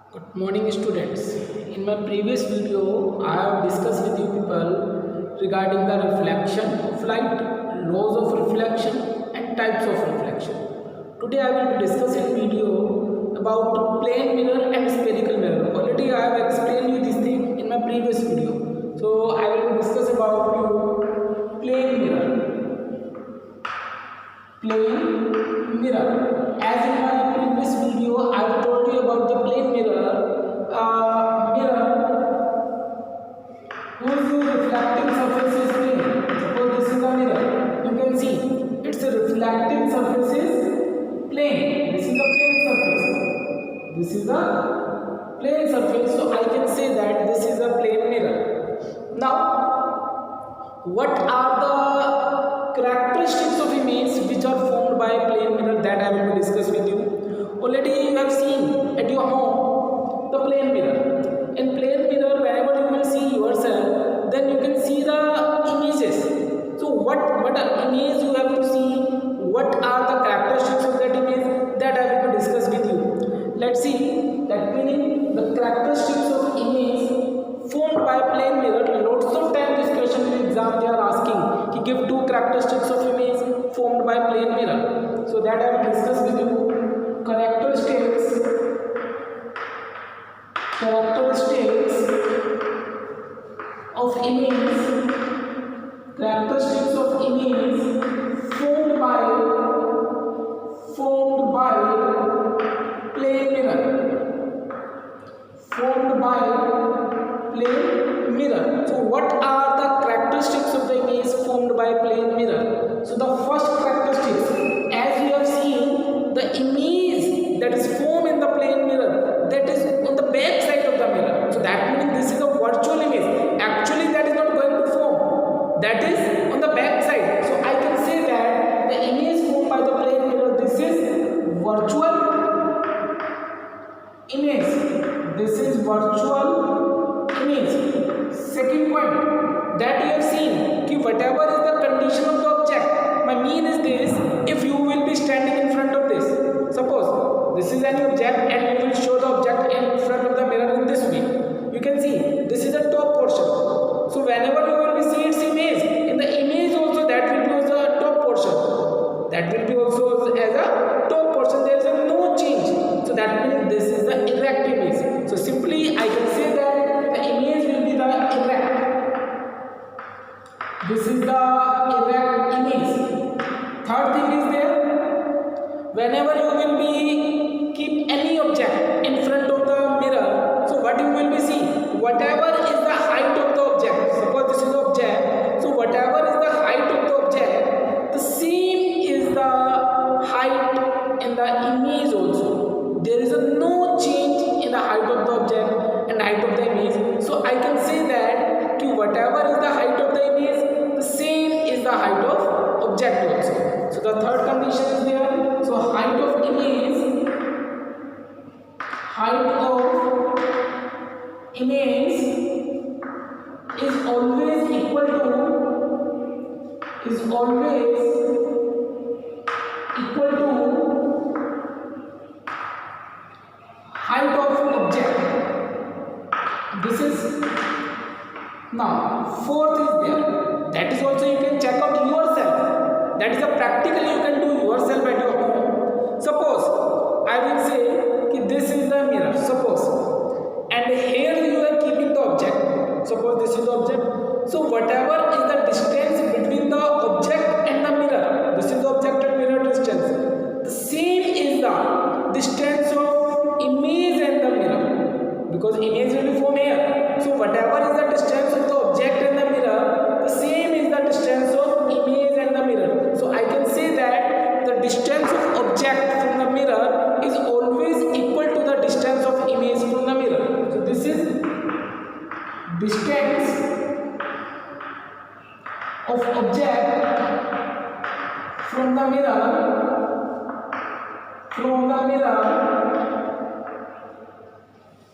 Good morning, students. In my previous video, I have discussed with you people regarding the reflection of light, laws of reflection, and types of reflection. Today, I will be discussing video about plane mirror and spherical mirror. Already, I have explained you this thing in my previous video. So, I will discuss about you plane mirror. As in my previous video, I have told you about the plane mirror. Mirror whose reflecting surface is plane. Suppose this is a mirror. You can see its reflecting surface is plane. This is a plane surface. This is a plane surface. So I can say that this is a plane mirror. Now, what are the characteristics of image which are formed by a plane mirror that I will discuss with you? Already you have seen at your home the plane mirror. In plane mirror, whenever you will see yourself, then you can see the images. So what image you have to see? What are the characteristics of that image? That I will discuss with you. Let's see. That meaning the characteristics of image formed by plane mirror. Lots of time this question in exam they are asking. He give two characteristics of image formed by plane mirror. So that I will discuss with you. Characteristics of image. Characteristics of image formed by plane mirror. Formed by plane mirror. So what are the characteristics of the image formed by plane mirror? So the first characteristics, as you have seen, the image that is formed in the plane mirror, that is on the back side of the mirror. So that means this is a virtual image. Actually that is not going to form. That is on the back side. So I can say that the image formed by the plane mirror, this is virtual image. This is virtual image. Second point that you have seen, ki whatever is the condition of the object. My mean is this: if you will be standing in front of this, suppose this is an object and you will show the object in front of the mirror in this way. You can see this is a top portion. So whenever you will be see its image, in the image also that will be also a top portion. That will be also as a top portion. There is no change. So that means this is the erect image. So simply I can say that the image will be the erect. This is the erect image. Third thing is there. Whenever you will be keep any object in front of the mirror, so what you will be see? Whatever is the height of the object. Suppose this is the object. So whatever is the height of the object, the same is the height in the image also. There is no change in the height of the object and height of the image. So I can say that whatever is the height of the image, the same is the height of object also. So the third condition is there. So height of image is always equal to height of object. This is now fourth is there. That is also you can check out yourself. That is a practical you can do yourself at your home. Suppose I will say कि this is the mirror. Suppose and here you are keeping the object. Suppose this is the object. So whatever is the distance between the object and the mirror, this is the object and mirror distance. The same is the distance of image and the mirror, because image will be from here. So whatever is the distance of the object and the mirror, the same is the distance of image and the mirror. So I can say that the distance of object from the mirror is always equal to the distance of image from the mirror. So this is distance of object from the mirror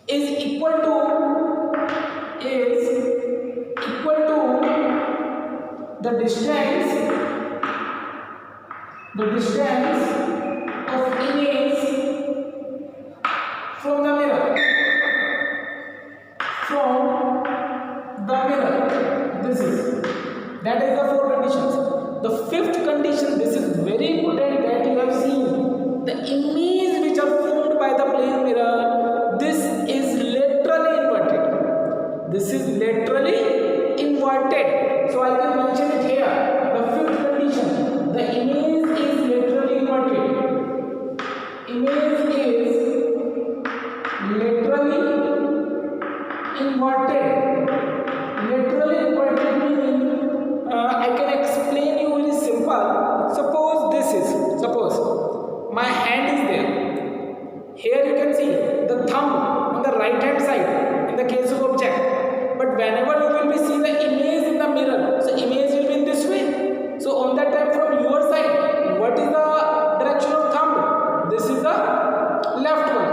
is equal to the distance of image from the mirror. the thumb on the right hand side in the case of object. But whenever you will be seeing the image in the mirror, so image will be in this way. So on that time from your side, what is the direction of thumb? This is the left one,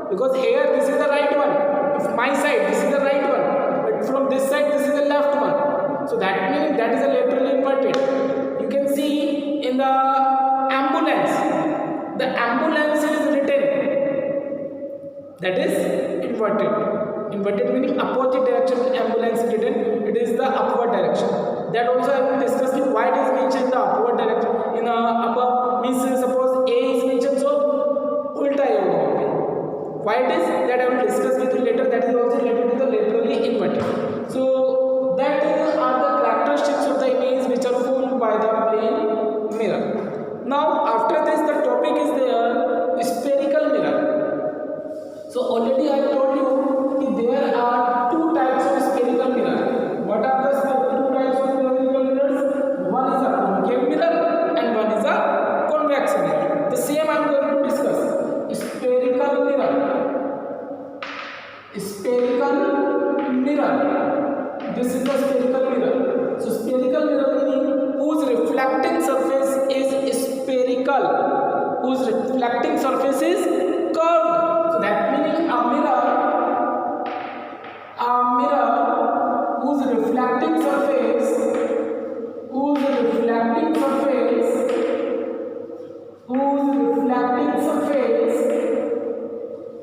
because here this is the right one. If my side, this is the right one, but from this side this is the left one. So that means that is a laterally inverted. You can see in the ambulance, the ambulance is written, that is inverted. Inverted meaning opposite direction. Ambulance is written, it is the upward direction. That also I will discuss with why it is mentioned the upward direction in above means suppose A is mentioned, so ulta hai hoga. Why it is, that I will discuss with you later. That is also related to the laterally inverted. So that are the characteristics of the image which are formed by the plane mirror. Now after this the topic is there spherical mirror. So already I told you there are two types of spherical mirror. What are the two types of spherical mirrors? One is a concave mirror and one is a convex mirror. The same I am going to discuss. Spherical mirror. Spherical mirror. This is the spherical mirror. So spherical mirror meaning whose reflecting surface is spherical, whose reflecting surface is curved. So that meaning a mirror whose reflecting surface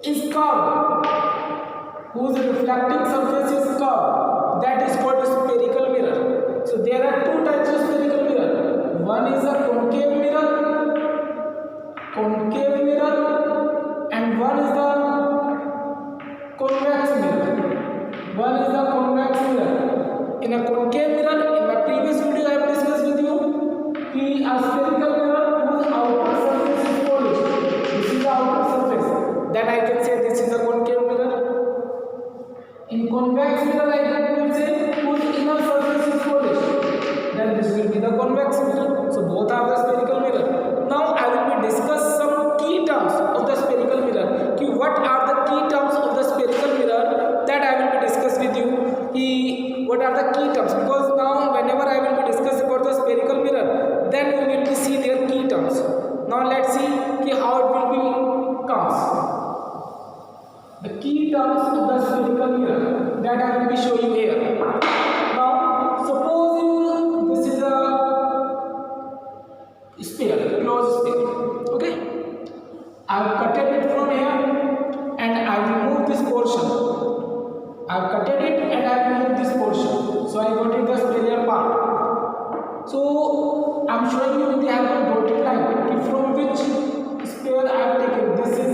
is curved, whose reflecting surface is curved, that is called spherical mirror. So there are two types of spherical mirror. One is a concave mirror, and one is the convex mirror. In a concave mirror, in my previous video I have discussed with you, a spherical mirror whose outer surface is polished. This is the outer surface. Then I can say this is a concave mirror. In convex mirror I can say whose inner surface is polished. Then this will be the convex mirror. So both are the spherical mirror. Now I will be discuss some key terms of the spherical mirror. What are the key terms of the spherical mirror? That I will be discuss with you. What are the key terms? Because now whenever I will be discuss about the spherical mirror, then we will be see their key terms. Now let's see how it will be comes. The key terms of the spherical mirror that I will be showing you here. Now suppose this is a sphere, closed sphere. Okay, I have cutted it from here and I will move this portion. I have cutted it and I will move this portion. So I got it the spherical part. So I am showing you with the help of dotted line from which sphere I have taken. This is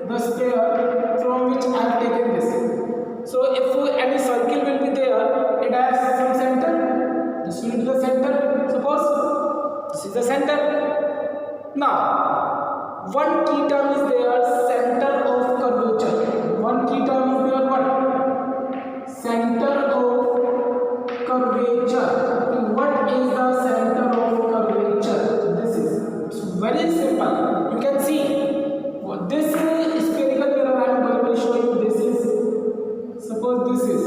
the sphere from which I have taken this. So if any circle will be there, it has some center. This will be the center. Suppose this is the center. Now one key term is there, center of curvature. One key term is there, what? Center of curvature. What is the center of curvature? This is very simple. You can see this spherical mirror I am going to show you. This is, suppose this is,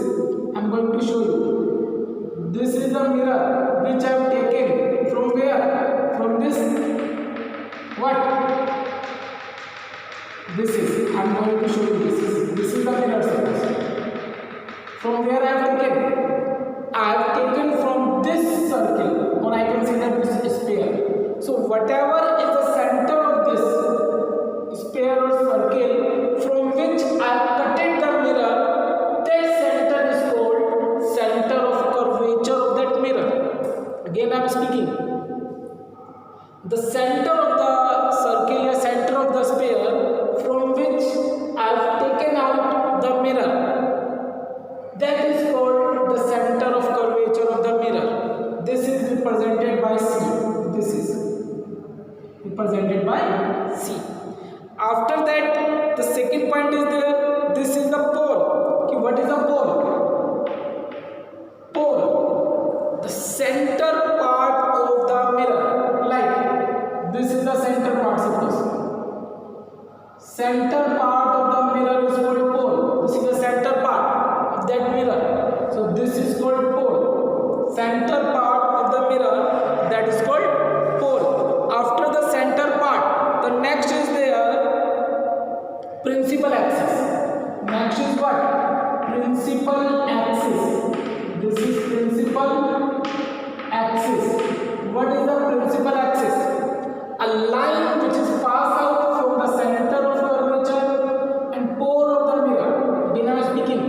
I am going to show you. This is the mirror which I have taken from where? From this. What? This is, I am going to show you this is the mirror surface. From where I have taken? I have taken from this circle, or I can say that this is sphere. So whatever is the center of this sphere or circle from which I have cutted the mirror, that center is called center of curvature of that mirror. Again I am speaking. The center of the circle or center of the sphere from which I have taken out the mirror, that is called the center of curvature of the mirror. This is represented by C. This is represented by C. After that, the second point is there. This is the pole. What is a pole? Pole. The center part of the mirror. Like this is the center part. Suppose center part of the axis. Next is what? Principal axis. This is principal axis. What is the principal axis? A line which is pass out from the center of curvature and pole of the mirror. Again I am speaking.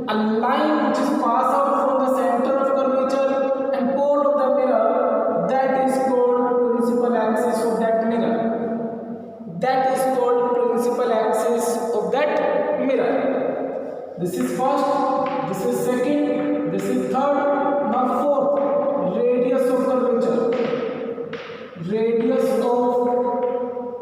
A line which is pass out from the center of curvature and pole of the mirror, that is called principal axis of that mirror. That is called principal axis of that mirror. This is first, this is second, this is third, now fourth. Radius of curvature. Radius of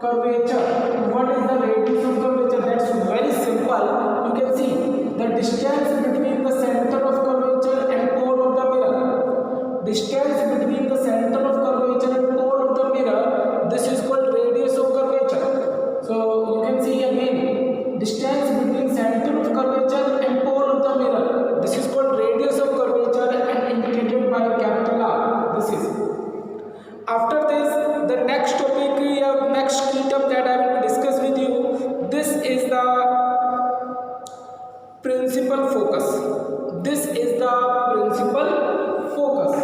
curvature. What is the radius of curvature? That's very simple. You can see the distance between the center of curvature and pole of the mirror. Distance between the center of curvature and pole of the mirror. This is called radius of curvature. So you can see again, distance between center of curvature and pole of the mirror. This is called radius of curvature and indicated by capital R. This is. After this, the next topic, next key term that I will discuss with you. This is the principal focus. This is the principal focus.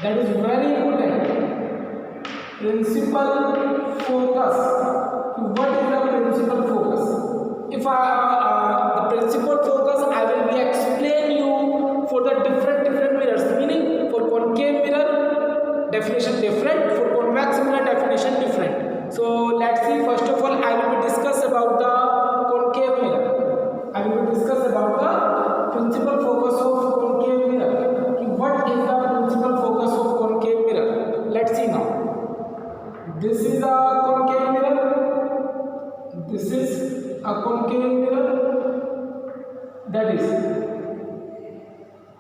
That is very important. Principal focus. What is the principal focus? If the principal focus, I will be explain you for the different mirrors. Meaning for concave mirror, definition different. For convex mirror, definition different. So let's see. First of all, I will be discuss about the concave mirror. I will be discuss about the principal focus of concave mirror. What is the principal focus of concave mirror? Let's see now. This is a concave mirror. This is a concave mirror. That is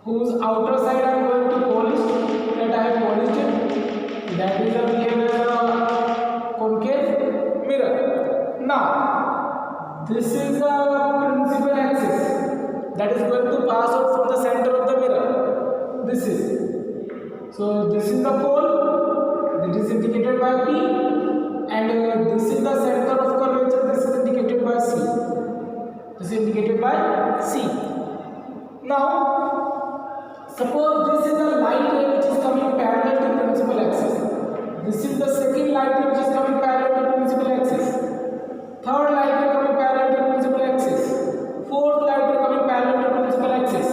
whose outer side I am going to polish. That I have polished it. That is a behavior as a concave mirror. Now, this is the principal axis that is going to pass out from the center of the mirror. This is. So, this is the pole. This is indicated by P. And this is the center of curvature. This is indicated by C. This is indicated by C. Now, suppose this is a light ray which is coming parallel to principal axis. This is the second light ray which is coming parallel to principal axis. Third light ray coming parallel to principal axis. Fourth light ray coming parallel to principal axis.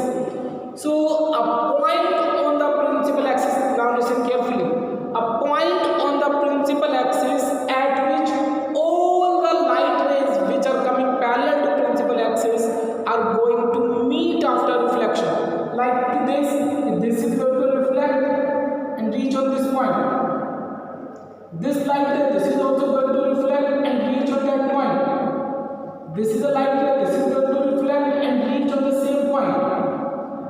So a point on the principal axis, now listen carefully. A point on the principal axis at which all the light rays which are coming parallel to principal axis are going to meet after reflection. Like this is going to reflect and reach on this point. This light ray, this is also going to reflect and reach on that point. This is a light ray, this is going to reflect and reach on the same point.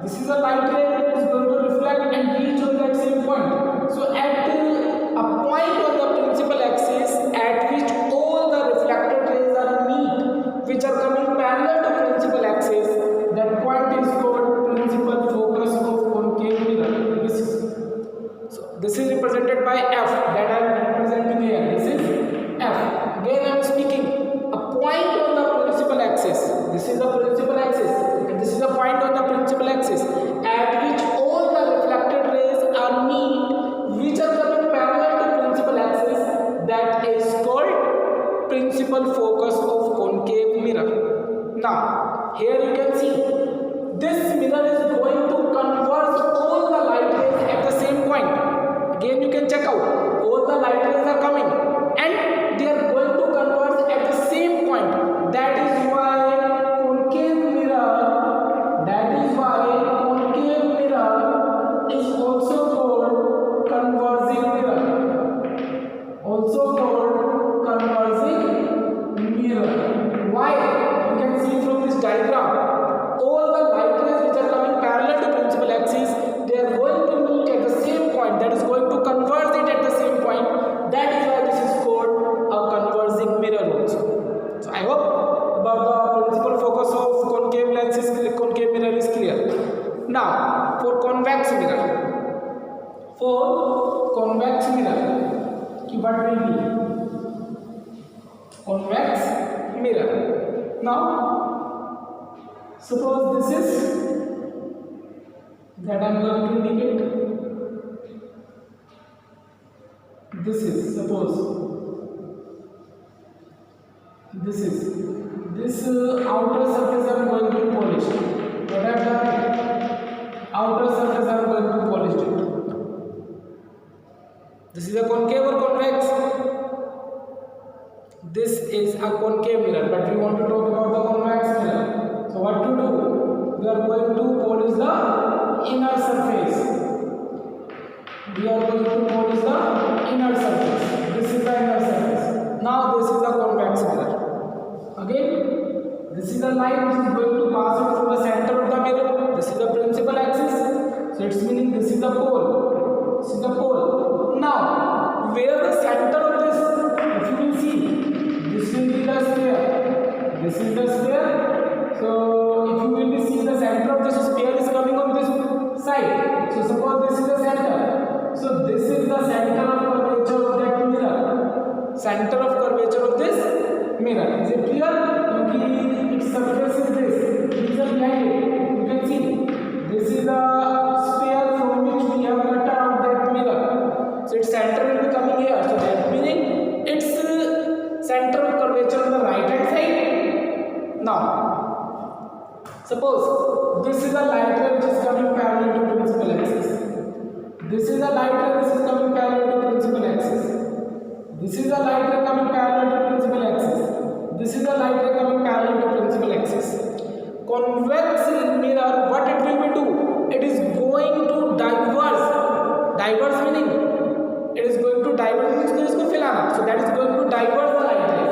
This is a light ray that is going to reflect and reach on that same point. So at a point on the principal axis at which all the reflected rays are meet, which are coming parallel to principal axis, that point is called principal focus of concave mirror. This is represented by F, that I am representing here. This is F. Again I am speaking. A point on the principal axis. This is the principal axis, and this is the point on the principal axis at which all the reflected rays are meet, which are coming parallel to principal axis. That is called principal focus of concave mirror. Now, here you can see this mirror is going to converge all the light rays at the same point. Again you can check out, all the light rays are coming and they are going to converge at the same point. That is why concave mirror is also called converging mirror. Also called converging mirror. Why? You can see from this diagram, all the light rays which are coming parallel to principal axis, they are going to meet at the same point. That is going to converge it at the same point. That is why this is called a converging mirror also. So I hope about the principal focus of concave lens is concave mirror is clear. Now for convex mirror. For convex mirror, what will be convex mirror? Now suppose this is that I am going to indicate. This is suppose this is this outer surface I am going to polish. What I have done, outer surface I am going to polish it. This is a concave or convex? This is a concave mirror, but we want to talk about the convex mirror. So what to do? We are going to polish the inner surface. We are going to polish the inner surface. This is the inner surface. Now this is the convex mirror. Again, this is the line which is going to pass it through the center of the mirror. This is the principal axis. So it's meaning this is the pole. This is the pole. Now, where the center of this, if you will see, this will be the sphere. This is the sphere. So if you will see, the center of this sphere is coming on this side. So suppose this is the center. So this is the center of curvature of that mirror. Center of curvature of this mirror. Is it clear? Because its surface is this. These are blinded. You can see. This is the sphere from which we have cut out that mirror. So its center will be coming here. So that meaning its center of curvature on the right hand side. Now, suppose this is a light ray which is coming parallel to principal axis. This is a light ray which is coming parallel to principal axis. This is a light ray coming parallel to principal axis. This is a light ray coming parallel to principal axis. Convex mirror, what it will be do? It is going to diverge. Diverge meaning it is going to diverge means इसको फैलाना. So that is going to diverge the light ray.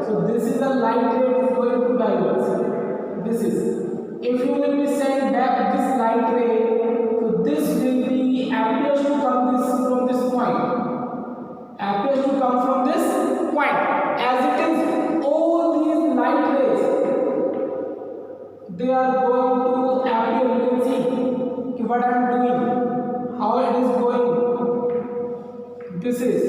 So this is a light ray is going to diverge. This is. If you will be send back this light ray, so this will be appears to come this from this point. Appears to come from this point. As it is, all these light rays, they are going to appear. You can see what I am doing, how it is going. This is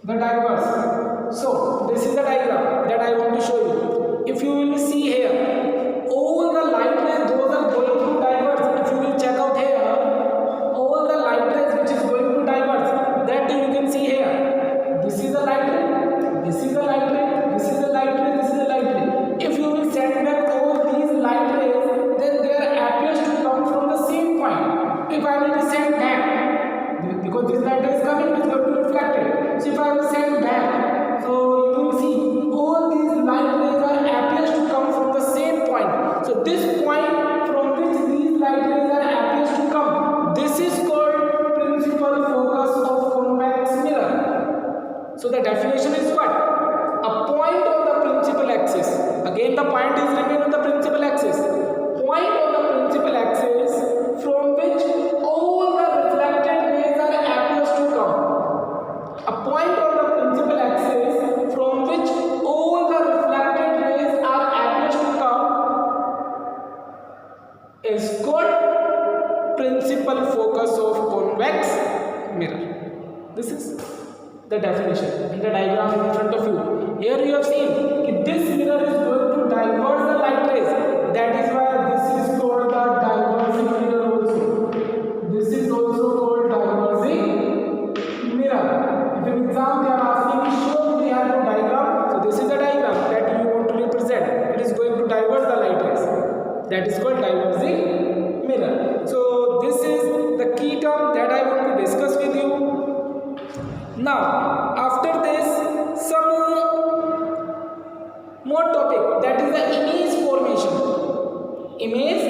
the diverse. So this is the diagram that I want to show you. If you will see here, all the light rays those are going to diverge. If you will check out here, all the light rays which is going to diverge, that you can see here. This is the light ray. This is the light ray. This is the light ray. This is the light ray. If you will send back all these light rays, then there appears to come from the same point. If I will be sent back, because this light ray is coming, it is going to reflect it. So if I will send back, so you will see all these light rays are appears to come from the same point. So this point from which these light rays are appears to come, this is called principal focus of convex mirror. So the definition is what? A point on the principal axis. Again the point is remain on the principal axis. Point on the principal axis from which all the reflected rays are appears to come. A point on the principal axis from which all the reflected rays are appears to come is called principal focus of convex mirror. This is the definition in the diagram in front of you. Here you have seen that this mirror is going to diverge the light rays. That is why this is called the diverging mirror also. This is also called diverging mirror. If in exam they are asking you show the diagram, so this is the diagram that you want to represent. It is going to diverge the light rays. That is called diverging mirror. So this is the key term that I want to discuss with you. Now after this some more topic, that is the image formation. Image